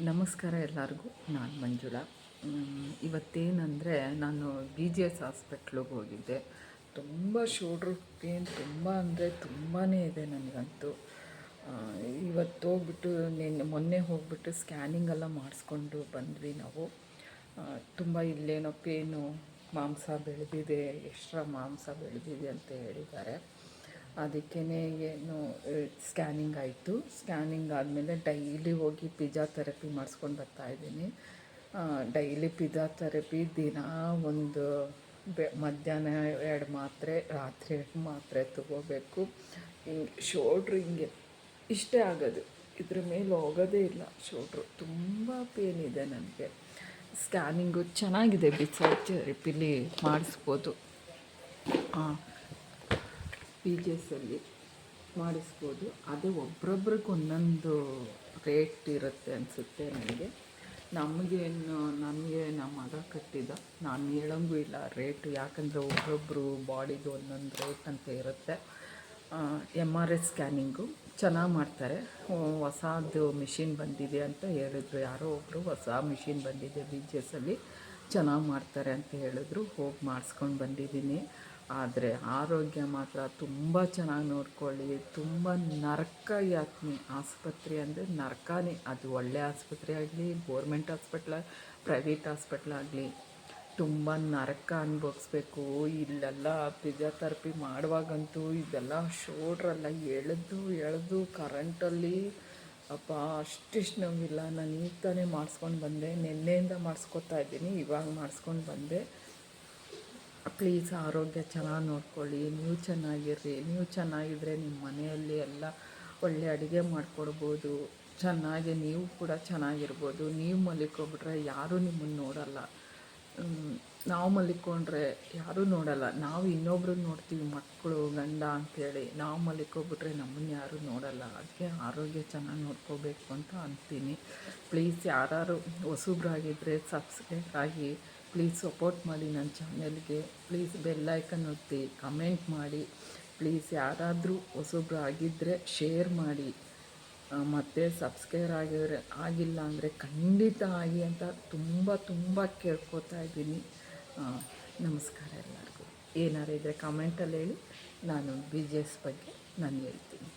ನಮಸ್ಕಾರ ಎಲ್ಲರಿಗೂ. ನಾನು ಮಂಜುಳಾ. ಇವತ್ತೇನೆಂದರೆ ನಾನು BGS ಹಾಸ್ಪಿಟ್ಲಿಗೆ ಹೋಗಿದ್ದೆ. ತುಂಬ ಶೋಲ್ಡ್ರ್ ಪೇನ್ ತುಂಬ ಅಂದರೆ ತುಂಬಾ ಇದೆ ನನಗಂತೂ. ಇವತ್ತು ಹೋಗ್ಬಿಟ್ಟು ಮೊನ್ನೆ ಹೋಗ್ಬಿಟ್ಟು ಸ್ಕ್ಯಾನಿಂಗ್ ಎಲ್ಲ ಮಾಡಿಸ್ಕೊಂಡು ಬಂದ್ವಿ ನಾವು. ತುಂಬ ಇಲ್ಲೇನೋ ಪೇನು, ಮಾಂಸ ಬೆಳೆದಿದೆ, ಎಕ್ಸ್ಟ್ರಾ ಮಾಂಸ ಬೆಳೆದಿದೆ ಅಂತ ಹೇಳಿದ್ದಾರೆ. ಅದಕ್ಕೇ ಏನು ಸ್ಕ್ಯಾನಿಂಗ್ ಆಯಿತು. ಸ್ಕ್ಯಾನಿಂಗ್ ಆದಮೇಲೆ ಡೈಲಿ ಹೋಗಿ ಪಿಜಾಥೆರಪಿ ಮಾಡಿಸ್ಕೊಂಡು ಬರ್ತಾಯಿದ್ದೀನಿ. ಡೈಲಿ ಪಿಜಾಥೆರಪಿ ದಿನ ಒಂದು ಮಧ್ಯಾಹ್ನ 2 ಮಾತ್ರೆ, ರಾತ್ರಿ 2 ಮಾತ್ರೆ ತಗೋಬೇಕು. ಹಿಂಗೆ ಶೋಲ್ಡ್ರ್ ಹಿಂಗೆ ಇಷ್ಟೇ ಆಗೋದು, ಇದ್ರ ಮೇಲೆ ಹೋಗೋದೇ ಇಲ್ಲ. ಶೋಲ್ಡ್ರು ತುಂಬ ಪೇನ್ ಇದೆ ನನಗೆ. ಸ್ಕ್ಯಾನಿಂಗು ಚೆನ್ನಾಗಿದೆ, ಪಿಲಿ ಮಾಡಿಸ್ಬೋದು. BGSಲ್ಲಿ ಮಾಡಿಸ್ಬೋದು. ಅದೇ ಒಬ್ರೊಬ್ರಿಗೆ ಒಂದೊಂದು ರೇಟ್ ಇರುತ್ತೆ ಅನಿಸುತ್ತೆ ನನಗೆ. ನನಗೆ ನಮ್ಮ ಮಗ ಕಟ್ಟಿದ, ನಾನು ಹೇಳೋಂಗೂ ಇಲ್ಲ ರೇಟು, ಯಾಕಂದರೆ ಒಬ್ಬೊಬ್ಬರು ಬಾಡಿಗೆ ಒಂದೊಂದು ರೇಟ್ ಅಂತ ಇರುತ್ತೆ. MRI ಸ್ಕ್ಯಾನಿಂಗು ಚೆನ್ನಾಗಿ ಮಾಡ್ತಾರೆ. ಹೊಸದು ಮಿಷಿನ್ ಬಂದಿದೆ ಅಂತ ಹೇಳಿದ್ರು, ಯಾರೋ ಒಬ್ಬರು ಹೊಸ ಮಿಷಿನ್ ಬಂದಿದೆ BGSಲ್ಲಿ, ಚೆನ್ನಾಗಿ ಮಾಡ್ತಾರೆ ಅಂತ ಹೇಳಿದ್ರು. ಹೋಗಿ ಮಾಡಿಸ್ಕೊಂಡು ಬಂದಿದ್ದೀನಿ. ಆದರೆ ಆರೋಗ್ಯ ಮಾತ್ರ ತುಂಬ ಚೆನ್ನಾಗಿ ನೋಡ್ಕೊಳ್ಳಿ. ತುಂಬ ನರಕ ಯಾತನೆ ಆಸ್ಪತ್ರೆ ಅಂದರೆ ನರಕನೇ. ಅದು ಒಳ್ಳೆ ಆಸ್ಪತ್ರೆ ಆಗಲಿ, ಗೋರ್ಮೆಂಟ್ ಪ್ರೈವೇಟ್ ಹಾಸ್ಪಿಟ್ಲಾಗಲಿ, ತುಂಬ ನರಕ ಅನುಭವಿಸ್ಬೇಕು. ಇಲ್ಲೆಲ್ಲ ಫಿಸಿಯೋಥೆರಪಿ ಮಾಡುವಾಗಂತೂ ಇದೆಲ್ಲ ಶೋಲ್ಡ್ರೆಲ್ಲ ಎಳೆದು ಕರೆಂಟಲ್ಲಿ ಅಪ್ಪ ಅಷ್ಟಿಷ್ಟು ನೋವಿಲ್ಲ. ನಾನು ಈಗ ತಾನೇ ಮಾಡಿಸ್ಕೊಂಡು ಬಂದೆ, ನಿನ್ನೆಯಿಂದ ಮಾಡಿಸ್ಕೊತಾ ಇದ್ದೀನಿ, ಇವಾಗ ಮಾಡಿಸ್ಕೊಂಡು ಬಂದೆ. ಪ್ಲೀಸ್ ಆರೋಗ್ಯ ಚೆನ್ನಾಗಿ ನೋಡ್ಕೊಳ್ಳಿ. ನೀವು ಚೆನ್ನಾಗಿರ್ರಿ. ನೀವು ಚೆನ್ನಾಗಿದ್ದರೆ ನಿಮ್ಮ ಮನೆಯಲ್ಲಿ ಎಲ್ಲ ಒಳ್ಳೆ ಅಡುಗೆ ಮಾಡಿಕೊಡ್ಬೋದು. ಚೆನ್ನಾಗಿ ನೀವು ಕೂಡ ಚೆನ್ನಾಗಿರ್ಬೋದು. ನೀವು ಮಲಿಕೊಂಡ್ಬಿಟ್ರೆ ಯಾರೂ ನಿಮ್ಮನ್ನು ನೋಡೋಲ್ಲ. ನಾವು ಮಲಿಕೊಂಡ್ರೆ ಯಾರೂ ನೋಡೋಲ್ಲ. ನಾವು ಇನ್ನೊಬ್ರನ್ನ ನೋಡ್ತೀವಿ, ಮಕ್ಕಳು, ಗಂಡ ಅಂಥೇಳಿ. ನಾವು ಮಲಿಕೊಂಡ್ಬಿಟ್ರೆ ನಮ್ಮನ್ನು ಯಾರೂ ನೋಡೋಲ್ಲ. ಅದಕ್ಕೆ ಆರೋಗ್ಯ ಚೆನ್ನಾಗಿ ನೋಡ್ಕೋಬೇಕು ಅಂತ ಅಂತೀನಿ. ಪ್ಲೀಸ್ ಯಾರು ಹೊಸಬ್ರಾಗಿದ್ದರೆ ಸಬ್ಸ್ಕ್ರೈಬ್ ಆಗಿ, ಪ್ಲೀಸ್ ಸಪೋರ್ಟ್ ಮಾಡಿ ನನ್ನ ಚಾನೆಲ್ಗೆ. ಪ್ಲೀಸ್ ಬೆಲ್ ಐಕನ್ ಒತ್ತಿ, ಕಮೆಂಟ್ ಮಾಡಿ. ಪ್ಲೀಸ್ ಯಾರಾದರೂ ಹೊಸಬ್ರು ಆಗಿದ್ದರೆ ಶೇರ್ ಮಾಡಿ. ಮತ್ತು ಸಬ್ಸ್ಕ್ರೈಬ್ ಆಗಿಲ್ಲ ಅಂದರೆ ಖಂಡಿತ ಆಗಿ ಅಂತ ತುಂಬ ಕೇಳ್ಕೊತಾ ಇದ್ದೀನಿ. ನಮಸ್ಕಾರ ಎಲ್ಲರಿಗೂ. ಏನಾರು ಇದ್ದರೆ ಕಮೆಂಟಲ್ಲಿ ಹೇಳಿ, ನಾನು BGS ಬಗ್ಗೆ ನಾನು ಹೇಳ್ತೀನಿ.